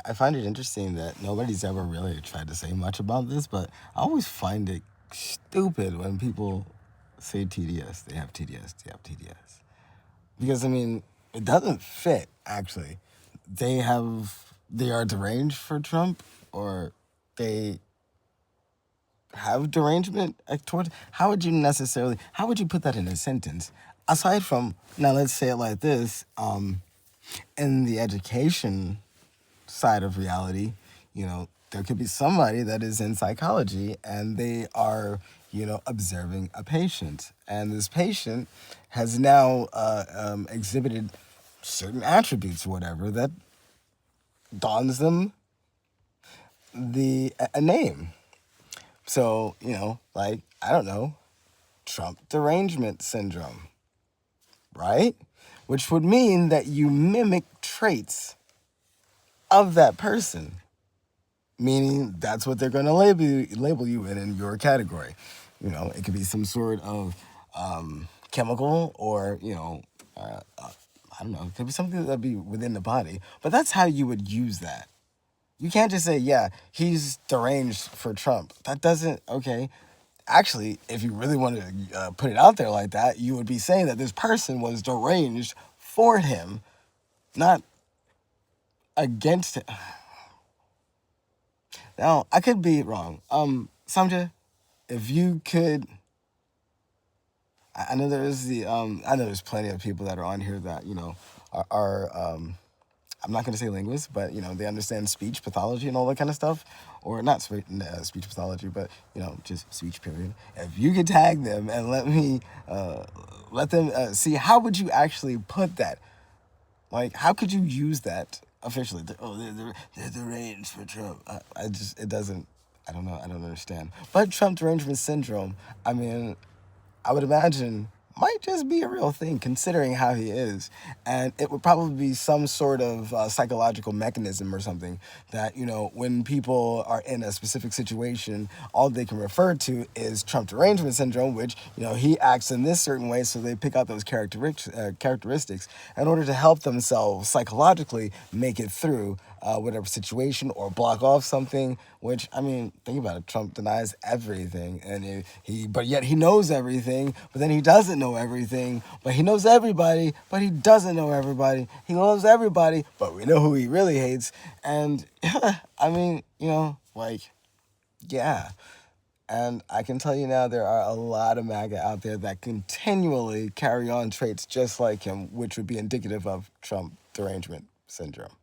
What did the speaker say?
I find it interesting that nobody's ever really tried to say much about this, but I always find it stupid when people say TDS. They have TDS. They have TDS. Because I mean, it doesn't fit actually. They are deranged for Trump, or they have derangement towards. How would you put that in a sentence? Aside from now, let's say it like this. In the education side of reality, there could be somebody that is in psychology and they are, observing a patient. And this patient has now exhibited certain attributes or whatever that dawns them a name. So, like, I don't know, Trump derangement syndrome, right? Which would mean that you mimic traits of that person, meaning that's what they're going to label you in your category. It could be some sort of chemical, or I don't know, it could be something that'd be within the body, but that's how you would use that. You can't just say, yeah, he's deranged for Trump. That doesn't, okay. Actually, if you really wanted to put it out there like that, you would be saying that this person was deranged for him, not against it. Now, I could be wrong. Samja, if you could, I know I know there's plenty of people that are on here that, are I'm not going to say linguists, but, they understand speech pathology and all that kind of stuff. Or not speech pathology, but, just speech period. If you could tag them and let them see, how would you actually put that? Like, how could you use that officially? They're deranged for Trump. It doesn't, I don't know, I don't understand. But Trump derangement syndrome, I mean, I would imagine might just be a real thing considering how he is. And it would probably be some sort of psychological mechanism or something that, when people are in a specific situation, all they can refer to is Trump derangement syndrome, which, he acts in this certain way, so they pick out those characteristics in order to help themselves psychologically make it through whatever situation or block off something, which, I mean, think about it. Trump denies everything, and but yet he knows everything, but then he doesn't know everything, but he knows everybody, but he doesn't know everybody. He loves everybody, but we know who he really hates. And I mean, yeah. And I can tell you now, there are a lot of MAGA out there that continually carry on traits just like him, which would be indicative of Trump derangement syndrome.